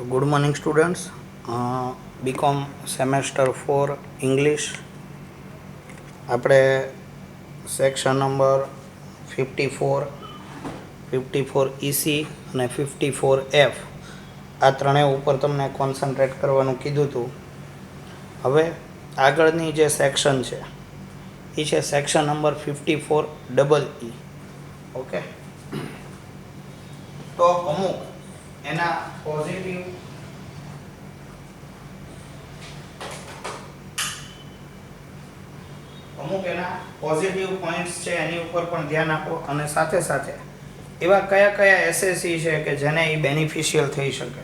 Good morning, students. BCom semester 4 English. આપણે section number 54 EC અને 54F આ ત્રણેય ઉપર તમને કોન્સન્ટ્રેટ કરવાનું કીધું હતું. હવે આગળની જે સેક્શન છે એ છે સેક્શન નંબર 54EE. ઓકે, તો અમુક એના પોઝિટિવ પોઈન્ટ્સ છે એની ઉપર પણ ધ્યાન આપો, અને સાથે સાથે એવા કયા કયા એસએસસી છે કે જેને એ બેનિફિશિયલ થઈ શકે.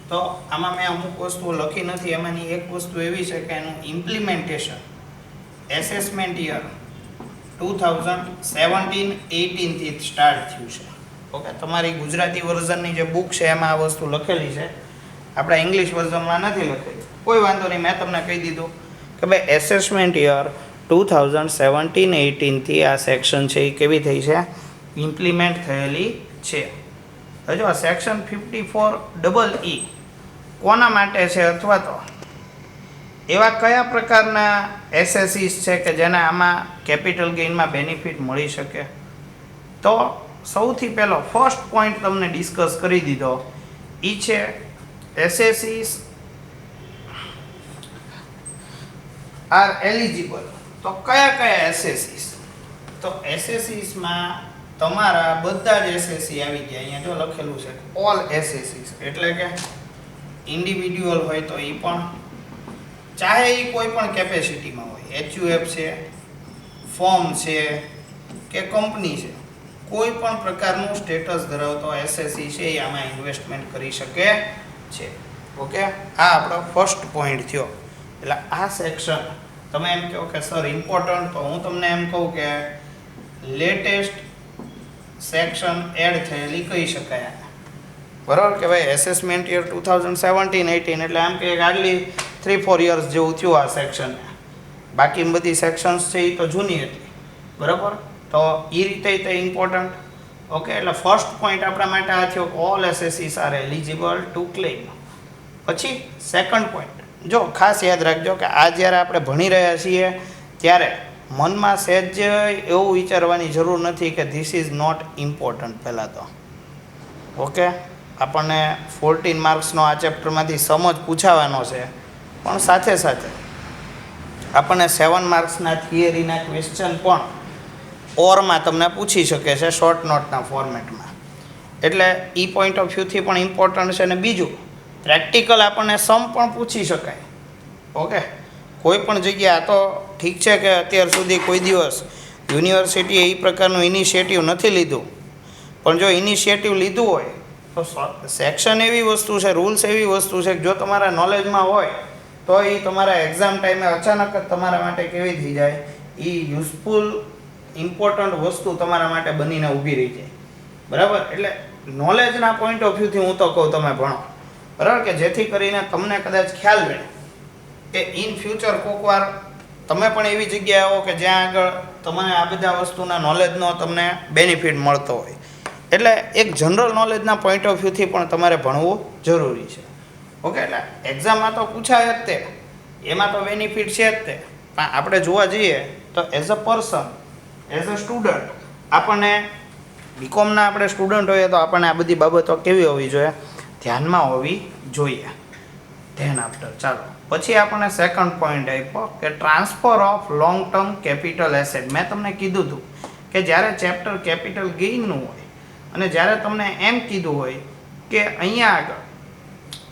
તો આમાં મેં અમુક વસ્તુઓ લખી નથી. એમાંની એક વસ્તુ એવી છે કે એનું ઇમ્પ્લિમેન્ટેશન એસેસમેન્ટ યર 2017-18 થી સ્ટાર્ટ થયું છે. ઓકે, તમારી ગુજરાતી વર્ઝનની જે બુક છે એમાં આ વસ્તુ લખેલી છે, આપણા ઇંગ્લિશ વર્ઝનમાં નથી લખેલી. કોઈ વાંધો નહીં, મેં તમને કહી દીધું કે ભાઈ એસેસમેન્ટ યર 2017-18 થી આ સેક્શન છે એ કેવી થઈ છે, ઇમ્પ્લિમેન્ટ થયેલી છે. હવે જો આ સેક્શન 54EE કોના માટે છે, અથવા તો એવા કયા પ્રકારના એસએસસીસ છે કે જેને આમાં કેપિટલ ગેઇનમાં બેનિફિટ મળી શકે. તો સૌથી પહેલો ફર્સ્ટ પોઈન્ટ તમને ડિસ્કસ કરી દીધો, એ છે એસએસસીસ આર એલિજિબલ. તો કયા કયા એસએસસીસ? તો એસએસસીસમાં તમારા બધા જ એસએસસી આવી ગયા. અહીંયા જો લખેલું છે ઓલ એસએસસીસ, એટલે કે ઇન્ડિવિડ્યુઅલ હોય તો એ પણ, ચાહે એ કોઈ પણ કેપેસિટીમાં હોય, HUF છે, ફોર્મ છે કે કંપની છે, કોઈ પણ પ્રકારનું સ્ટેટસ ધરાવતો એસએસસી છે એ આમાં ઇન્વેસ્ટમેન્ટ કરી શકે છે. ઓકે, આ આપણો ફર્સ્ટ પોઈન્ટ થયો. એટલે આ સેક્શન તમે એમ કહો કે સર ઇમ્પોર્ટન્ટ, તો હું તમને એમ કહું કે લેટેસ્ટ સેક્શન એડ થયેલી કહી શકાય. બરાબર કે ભાઈ એસેસમેન્ટ યર 2017-18 એટલે આમ કે હાર્ડલી 3-4 યર્સ જેવું થયું આ સેક્શન. બાકી બધી સેક્શન્સ છે એ તો જૂની હતી. બરાબર, તો એ રીતે તે ઇમ્પોર્ટન્ટ. ઓકે, એટલે ફર્સ્ટ પોઈન્ટ આપણા માટે આ થયો કે ઓલ એસએસસીસ આર એલિજિબલ ટુ ક્લેમ. પછી સેકન્ડ પોઈન્ટ, જો ખાસ યાદ રાખજો કે આ જ્યારે આપણે ભણી રહ્યા છીએ ત્યારે મનમાં સહેજ એવું વિચારવાની જરૂર નથી કે ધીસ ઇઝ નોટ ઇમ્પોર્ટન્ટ. પહેલાં તો ઓકે, આપણને 14 માર્ક્સનો આ ચેપ્ટરમાંથી સમજ પૂછાવાનો છે, પણ સાથે સાથે આપણને 7 માર્ક્સના થિયરીના ક્વેશ્ચન પણ ઓરમાં તમને પૂછી શકે છે શોર્ટ નોટના ફોર્મેટમાં. એટલે એ પોઈન્ટ ઓફ વ્યૂથી પણ ઇમ્પોર્ટન્ટ છે. અને બીજું, પ્રેક્ટિકલ આપણને સમ પણ પૂછી શકાય. ઓકે, કોઈ પણ જગ્યાએ. આ તો ઠીક છે કે અત્યાર સુધી કોઈ દિવસ યુનિવર્સિટીએ એ પ્રકારનું ઇનિશિયેટિવ નથી લીધું, પણ જો ઇનિશિયેટિવ લીધું હોય તો સેક્શન એવી વસ્તુ છે, રૂલ્સ એવી વસ્તુ છે કે જો તમારા નોલેજમાં હોય તો એ તમારા એક્ઝામ ટાઈમે અચાનક જ તમારા માટે કેવી થઈ જાય, એ યુઝફુલ ઇમ્પોર્ટન્ટ વસ્તુ તમારા માટે બનીને ઊભી રહી જાય. બરાબર, એટલે નોલેજના પોઈન્ટ ઓફ વ્યૂથી હું તો કહું તમે ભણો. બરાબર, કે જેથી કરીને તમને કદાચ ખ્યાલ રહે કે ઇન ફ્યુચર કોકવાર તમે પણ એવી જગ્યાએ આવો કે જ્યાં આગળ તમને આ બધા વસ્તુના નોલેજનો તમને બેનિફિટ મળતો હોય. એટલે એક જનરલ નોલેજના પોઈન્ટ ઓફ વ્યૂથી પણ તમારે ભણવું જરૂરી છે. ઓકે, એટલે એક્ઝામમાં તો પૂછાય જ તે, એમાં તો બેનિફિટ છે જ તે, પણ આપણે જોવા જઈએ તો as a person, as a student, આપણને બીકોમના આપણે સ્ટુડન્ટ હોઈએ તો આપણને આ બધી બાબતો કેવી હોવી જોઈએ, ધ્યાનમાં હોવી જોઈએ. ધ્યાન આફ્ટર. ચાલો, પછી આપણને સેકન્ડ પોઈન્ટ આપ્યો કે transfer of long term capital asset. મેં તમને કીધું હતું કે જ્યારે ચેપ્ટર કેપિટલ ગેઇનનું હોય અને જ્યારે તમને એમ કીધું હોય કે અહીંયા આગળ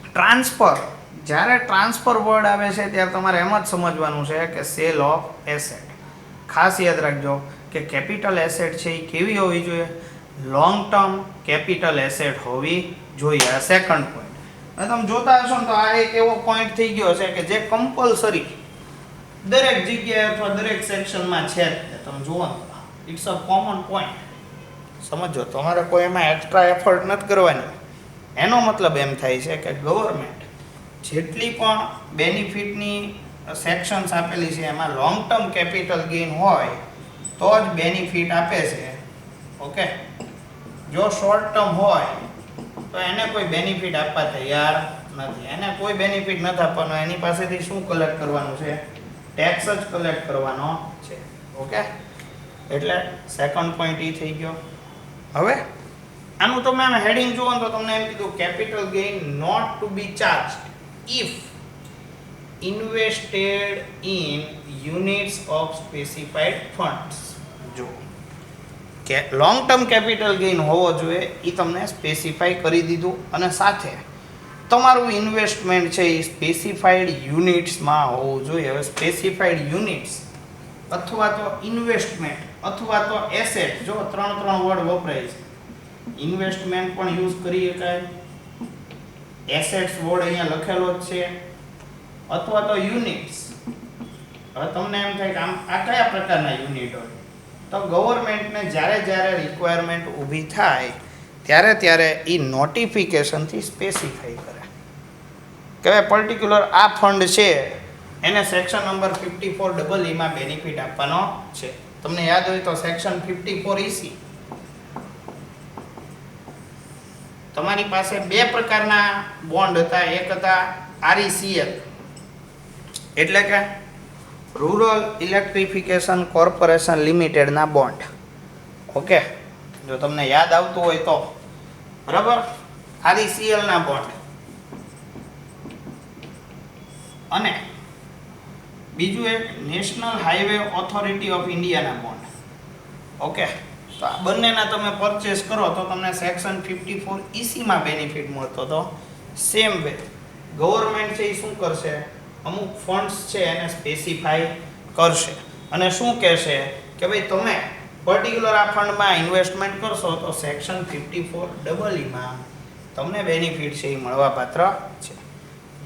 ટ્રાન્સફર, જ્યારે ટ્રાન્સફર વર્ડ આવે છે ત્યારે તમારે એમ જ સમજવાનું છે કે સેલ ઓફ એસેટ. ખાસ યાદ રાખજો કે કેપિટલ એસેટ છે એ કેવી હોવી જોઈએ, લોંગ ટર્મ કેપિટલ એસેટ હોવી જોઈએ. આ સેકન્ડ પોઈન્ટ. અને તમે જોતા હશો ને તો આ એક એવો પોઈન્ટ થઈ ગયો છે કે જે કમ્પલસરી દરેક જગ્યાએ અથવા દરેક સેક્શનમાં છે. તમે જુઓ, ઇટ્સ અ કોમન પોઈન્ટ. સમજો, તમારે કોઈ એમાં એક્સ્ટ્રા એફર્ટ નથી કરવાની. એનો મતલબ એમ થાય છે કે ગવર્મેન્ટ જેટલી પણ બેનિફિટની સેક્શન્સ આપેલી છે એમાં લોંગ ટર્મ કેપિટલ ગેઇન હોય તો જ બેનિફિટ આપે છે. ઓકે, જો શોર્ટ ટર્મ હોય તો એને કોઈ બેનિફિટ આપવા તૈયાર નથી. એને કોઈ બેનિફિટ નથી આપવાનો. એની પાસેથી શું કલેક્ટ કરવાનું છે? ટેક્સ જ કલેક્ટ કરવાનો છે. ઓકે, એટલે સેકન્ડ પોઈન્ટ ઈ થઈ ગયો. હવે આનું તમે આમ હેડિંગ જુઓ તો તમને એમ કીધું capital gain not to be charged if invested in units of specified funds. જો કે લોંગ ટર્મ કેપિટલ ગેઇન હોવો જોઈએ એ તમને સ્પેસિફાઈ કરી દીધું, અને સાથે તમારું ઇન્વેસ્ટમેન્ટ છે એ સ્પેસિફાઈડ યુનિટ્સમાં હોવું જોઈએ. હવે સ્પેસિફાઈડ યુનિટ્સ અથવા તો ઇન્વેસ્ટમેન્ટ અથવા તો એસેટ, જો ત્રણ વર્ડ વપરાય છે. ઇન્વેસ્ટમેન્ટ પણ યુઝ કરી શકાય, એસેટ્સ વર્ડ અહીંયા લખેલો જ છે, અથવા તો યુનિટ્સ. હવે તમને એમ થાય કે આમ આ કયા પ્રકારના યુનિટ હોય? તો ગવર્મેન્ટને જ્યારે રિક્વાયરમેન્ટ ઊભી થાય ત્યારે એ નોટિફિકેશનથી સ્પેસિફાઈ કરે કે ભાઈ પર્ટિક્યુલર આ ફંડ છે એને સેક્શન નંબર 54EE માં બેનિફિટ આપવાનો છે. તમને યાદ હોય તો સેક્શન 54EC તમારી પાસે બે પ્રકારના બોન્ડ હતા. એક હતા RECL એટલે કે રૂરલ ઇલેક્ટ્રિફિકેશન કોર્પોરેશન લિમિટેડના બોન્ડ. ઓકે, જો તમને યાદ આવતું હોય તો બરાબર, RECL ના બોન્ડ. અને બીજું એક નેશનલ હાઈવે ઓથોરિટી ઓફ ઇન્ડિયાના બોન્ડ. ઓકે, તો આ બંનેના તમે પરચેસ કરો તો તમને સેક્શન 54EC માં બેનિફિટ મળતો હતો. સેમ વે ગવર્મેન્ટ છે એ શું કરશે? અમુક ફંડ્સ છે એને સ્પેસિફાઈ કરશે અને શું કહેશે કે ભાઈ તમે પર્ટિક્યુલર આ ફંડમાં ઇન્વેસ્ટમેન્ટ કરશો તો સેક્શન 54EE માં તમને બેનિફિટ છે એ મળવાપાત્ર છે.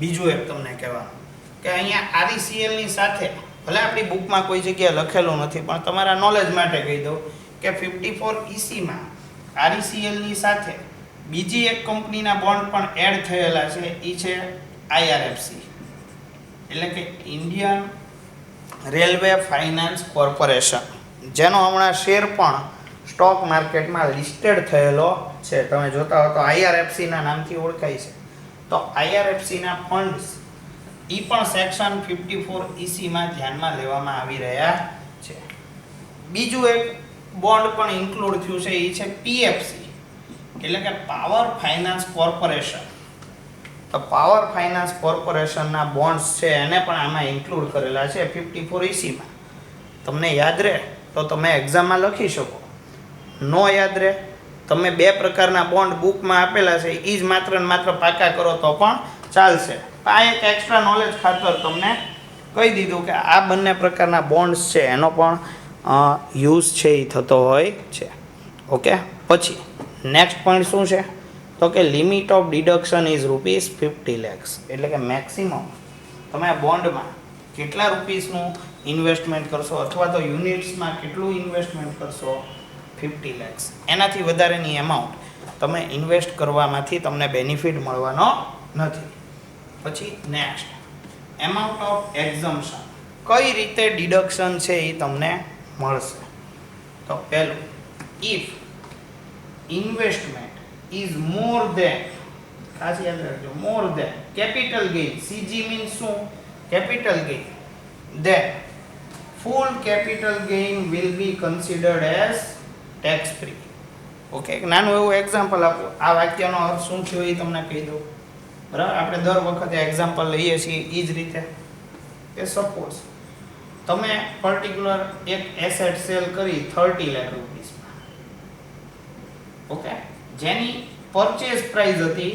બીજું એક તમને કહેવાનું કે અહીંયા RECL ની સાથે, ભલે આપણી બુકમાં કોઈ જગ્યાએ લખેલું નથી પણ તમારા નોલેજ માટે કહી દઉં કે 54EC માં RECL ની સાથે બીજી એક કંપનીના બોન્ડ પણ એડ થયેલા છે. એ છે IRFC એટલે કે ઇન્ડિયન રેલવે ફાઇનાન્સ કોર્પોરેશન, જેનો હમણાં શેર પણ સ્ટોક માર્કેટમાં લિસ્ટેડ થયેલો છે. તમે જોતા હો તો IRFC ના નામથી ઓળખાય છે. તો IRFC ના ફંડ્સ એ પણ સેક્શન 54EC માં ધ્યાનમાં લેવામાં આવી રહ્યા છે. બીજું એક બોન્ડ પણ ઇન્ક્લુડ થયું છે, એ છે PFC એટલે કે પાવર ફાઇનાન્સ કોર્પોરેશન. તો પાવર ફાઇનાન્સ કોર્પોરેશનના બોન્ડ્સ છે એને પણ આમાં ઇન્ક્લુડ કરેલા છે 54EC માં. તમને યાદ રહે તો તમે એક્ઝામમાં લખી શકો, નો યાદ રહે તમે બે પ્રકારના બોન્ડ બુકમાં આપેલા છે એ જ માત્ર ને માત્ર પાકા કરો તો પણ ચાલશે. આ એક એક્સ્ટ્રા નોલેજ ખાતર તમને કહી દીધું કે આ બંને પ્રકારના બોન્ડ્સ છે એનો પણ યુઝ છે એ થતો હોય છે. ઓકે, પછી નેક્સ્ટ પોઈન્ટ શું છે તો કે limit of deduction is ₹50 lakhs એટલે કે મેક્સિમમ તમે આ બોન્ડમાં કેટલા રૂપીસનું ઇન્વેસ્ટમેન્ટ કરશો અથવા તો યુનિટ્સમાં કેટલું ઇન્વેસ્ટમેન્ટ કરશો 50 lakhs. એનાથી વધારેની એમાઉન્ટ તમે ઇન્વેસ્ટ કરવામાંથી તમને બેનિફિટ મળવાનો નથી. પછી નેક્સ્ટ એમાઉન્ટ ઓફ એક્ઝમ્પશન, કઈ રીતે ડિડક્શન છે એ તમને મળશે. તો પહેલું, if investment is more than, ખાસ યાદ રાખજો, more than capital gain, CG means શું? Capital gain, then full capital gain will be considered as tax free. Okay, એક નાનું એવું એક્ઝામ્પલ આપો. આ વાક્યનો અર્થ શું થયો એ તમને કહી દઉં. બરાબર, આપણે દર વખતે એક્ઝામ્પલ લઈએ છીએ એ જ રીતે કે સપોઝ તમે પર્ટિક્યુલર એક એસેટ સેલ કરી 30 લાખ રૂપિયામાં. ઓકે, જેની પરચેસ પ્રાઇસ હતી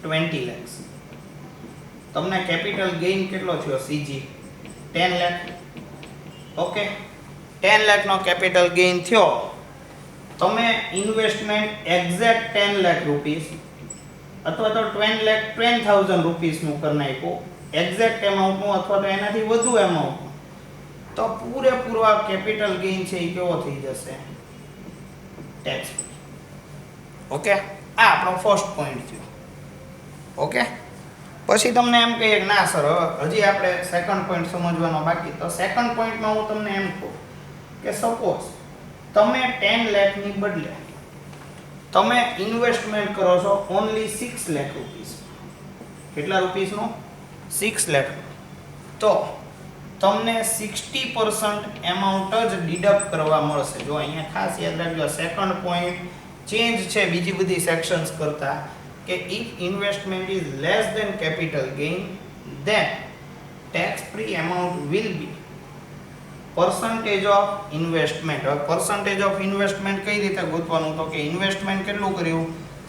20 lakhs. તમને કેપિટલ ગેઇન કેટલો થયો CG? 10 લાખ. ઓકે, 10 લાખનો કેપિટલ ગેઇન થયો. તમે ઇન્વેસ્ટમેન્ટ એક્ઝેક્ટ 10 લાખ રૂપીસ અથવા તો 20,000 રૂપીસનું કરી નાખ્યું એક્ઝેક્ટ એમાઉન્ટનું અથવા તો એનાથી વધુ એમાઉન્ટનું, તો પૂરેપૂરો આ કેપિટલ ગેઇન છે એ કેવો થઈ જશે? ટેક્સ. ઓકે, આ આપણો ફર્સ્ટ પોઈન્ટ થયો. ઓકે, પછી તમને એમ કહીએ કે ના સર હજી આપણે સેકન્ડ પોઈન્ટ સમજવાનો બાકી. તો સેકન્ડ પોઈન્ટમાં હું તમને એમ કહું કે સપોઝ તમે 10 લાખની બદલે તમે ઇન્વેસ્ટમેન્ટ કરો છો ઓનલી 6 લાખ રૂપીસ. કેટલા રૂપીસનું? 6 લાખ. તો તમને 60% એમાઉન્ટ જ ડિડક્ટ કરવા મળશે. જો અહીંયા ખાસ યાદ રાખજો, સેકન્ડ પોઈન્ટ ચેન્જ છે બીજી બધી સેક્શન્સ કરતા, કે if investment is less than capital gain then tax free amount will be percentage of investment. હવે percentage of investment કઈ રીતે ગોતવાનું? તો કે ઇન્વેસ્ટમેન્ટ કેટલું કર્યું?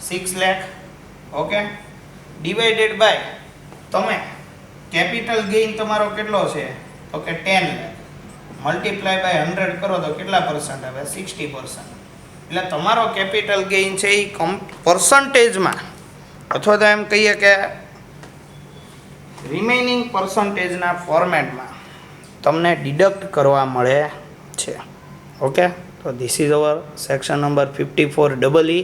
6 લાખ. ઓકે, ડિવાઇડેડ બાય તમે કેપિટલ ગેઇન તમારો કેટલો છે? તો કે 10 લાખ. મલ્ટીપ્લાય બાય 100 કરો તો કેટલા પર્સન્ટ આવે? 60%. એટલે તમારો કેપિટલ ગેઇન છે એ પર્સન્ટેજમાં, અથવા તો એમ કહીએ કે રિમેઇનિંગ પર્સન્ટેજના ફોર્મેટમાં તમને ડિડક્ટ કરવા મળે છે. ઓકે, તો this is our section number 54EE.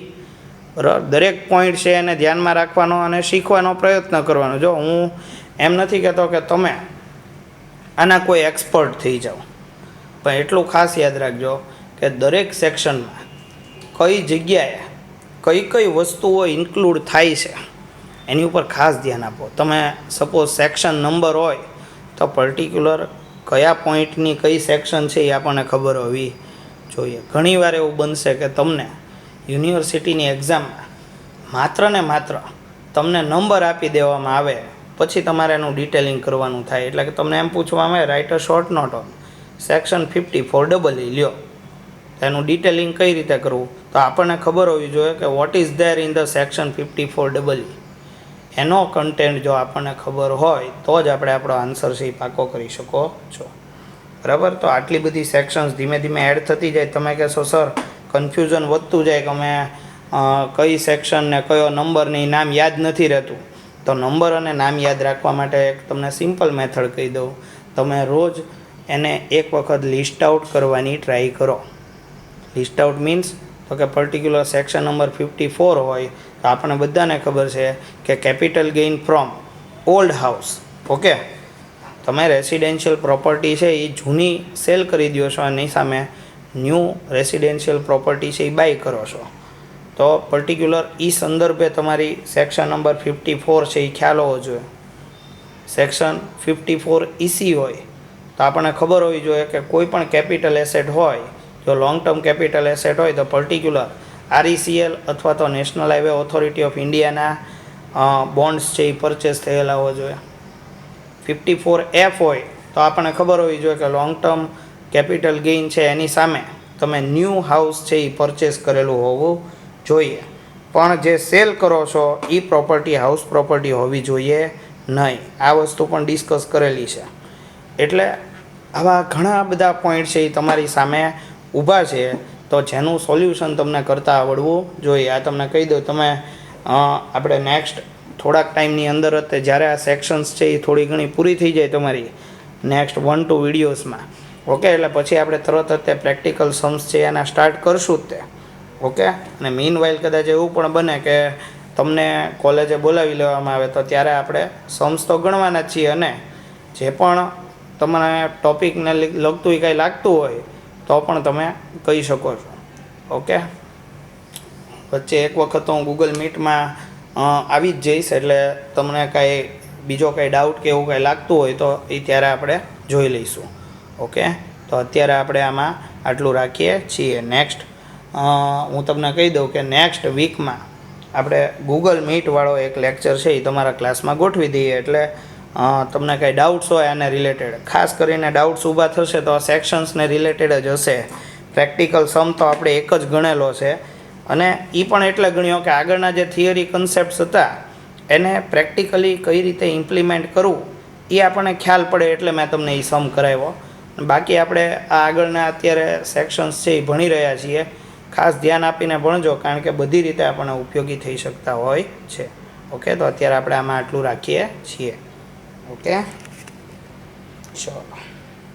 બરાબર, દરેક પોઈન્ટ છે એને ધ્યાનમાં રાખવાનો અને શીખવાનો પ્રયત્ન કરવાનો. જો હું એમ નથી કહેતો કે તમે આના કોઈ એક્સપર્ટ થઈ જાઓ, પણ એટલું ખાસ યાદ રાખજો કે દરેક સેક્શનમાં કઈ જગ્યાએ કઈ કઈ વસ્તુઓ ઇન્ક્લુડ થાય છે એની ઉપર ખાસ ધ્યાન આપો. તમે સપોઝ સેક્શન નંબર હોય તો પર્ટિક્યુલર કયા પોઈન્ટની કઈ સેક્શન છે એ આપણને ખબર હોવી જોઈએ. ઘણીવાર એવું બનશે કે તમને યુનિવર્સિટીની એક્ઝામમાં માત્ર ને માત્ર તમને નંબર આપી દેવામાં આવે, પછી તમારે એનું ડિટેલિંગ કરવાનું થાય. એટલે કે તમને એમ પૂછવામાં આવે, write a short note on section 54EE લ્યો, એનું ડિટેલિંગ કઈ રીતે કરવું? તો આપણને ખબર હોવી જોઈએ કે what is there in the section 54EE. એનો કન્ટેન્ટ જો આપણને ખબર હોય તો જ આપણે આપણો આન્સર છે એ પાકો કરી શકો છો. બરાબર, તો આટલી બધી સેક્શન્સ ધીમે ધીમે એડ થતી જાય. તમે કહેશો સર કન્ફ્યુઝન વધતું જાય કે અમે કઈ સેક્શન ને કયો નંબરની નામ યાદ નથી રહેતું. તો નંબર અને નામ યાદ રાખવા માટે એક તમને સિમ્પલ મેથડ કહી દઉં. તમે રોજ એને એક વખત લિસ્ટ આઉટ કરવાની ટ્રાય કરો. લિસ્ટ આઉટ મીન્સ તો કે પર્ટિક્યુલર સેક્શન નંબર 54 હોય તો આપણને બધાને ખબર છે કે capital gain from old house. Okay, તમે રેસિડેન્શિયલ પ્રોપર્ટી છે એ જૂની સેલ કરી દો છો, એની સામે ન્યૂ રેસિડેન્શિયલ પ્રોપર્ટી છે એ બાય કરો છો. તો પર્ટિક્યુલર એ સંદર્ભે તમારી સેક્શન નંબર 54 છે એ ખ્યાલ હોવો જોઈએ. સેક્શન 54EC હોય તો આપણને ખબર હોવી જોઈએ કે કોઈ પણ કેપિટલ એસેટ હોય, જો લોંગ ટર્મ કેપિટલ એસેટ હોય તો પર્ટિક્યુલર RECL અથવા તો નેશનલ હાઈવે ઓથોરિટી ઓફ ઇન્ડિયાના બોન્ડ્સ છે એ પરચેસ થયેલા હોવા જોઈએ. 54F હોય તો આપણને ખબર હોવી જોઈએ કે લોંગ ટર્મ કેપિટલ ગેઇન છે એની સામે તમે ન્યૂ હાઉસ છે એ પરચેસ કરેલું હોવું જોઈએ. પણ જે સેલ કરો છો એ પ્રોપર્ટી હાઉસ પ્રોપર્ટી હોવી જોઈએ નહીં. આ વસ્તુ પણ ડિસ્કસ કરેલી છે. એટલે આવા ઘણા બધા પોઈન્ટ છે એ તમારી સામે ઊભા છે, તો જેનું સોલ્યુશન તમને કરતાં આવડવું જોઈએ. આ તમને કહી દઉં, તમે આપણે નેક્સ્ટ થોડાક ટાઈમની અંદર જ જ્યારે આ સેક્શન્સ છે એ થોડી ઘણી પૂરી થઈ જાય તમારી નેક્સ્ટ 1-2 વિડીયોઝમાં. ઓકે, એટલે પછી આપણે તરત જ તે પ્રેક્ટિકલ સમ્સ છે એના સ્ટાર્ટ કરશું જ તે. ઓકે, અને મીન વાઇલ કદાચ એવું પણ બને કે તમને કોલેજે બોલાવી લેવામાં આવે તો ત્યારે આપણે સમ્સ તો ગણવાના જ છીએ, અને જે પણ તમને ટોપિકને લગતું એ કાંઈ લાગતું હોય તો પણ તમે કહી શકો છો. ઓકે, વચ્ચે એક વખત તો હું ગૂગલ મીટમાં આવી જ જઈશ, એટલે તમને કાંઈ બીજો કાંઈ ડાઉટ કે એવું કાંઈ લાગતું હોય તો એ ત્યારે આપણે જોઈ લઈશું. ઓકે, તો અત્યારે આપણે આમાં આટલું રાખીએ છીએ. નેક્સ્ટ હું તમને કહી દઉં કે નેક્સ્ટ વીકમાં આપણે ગૂગલ મીટવાળો એક લેક્ચર છે એ તમારા ક્લાસમાં ગોઠવી દઈએ. એટલે તમને કાંઈ ડાઉટ્સ હોય આને રિલેટેડ, ખાસ કરીને ડાઉટ્સ ઊભા થશે તો સેક્શન્સને રિલેટેડ જ હશે. પ્રેક્ટિકલ સમ તો આપણે એક જ ગણેલો છે, અને એ પણ એટલે ગણ્યો કે આગળના જે થિયરી કન્સેપ્ટ્સ હતા એને પ્રેક્ટિકલી કઈ રીતે ઇમ્પ્લિમેન્ટ કરવું એ આપણને ખ્યાલ પડે, એટલે મેં તમને એ સમ કરાવ્યો. બાકી આપણે આ આગળના અત્યારે સેક્શન્સ છે એ ભણી રહ્યા છીએ. ખાસ ધ્યાન આપીને ભણજો, કારણ કે બધી રીતે આપણને ઉપયોગી થઈ શકતા હોય છે. ઓકે, તો અત્યારે આપણે આમાં આટલું રાખીએ છીએ. ઓકે, ચલો.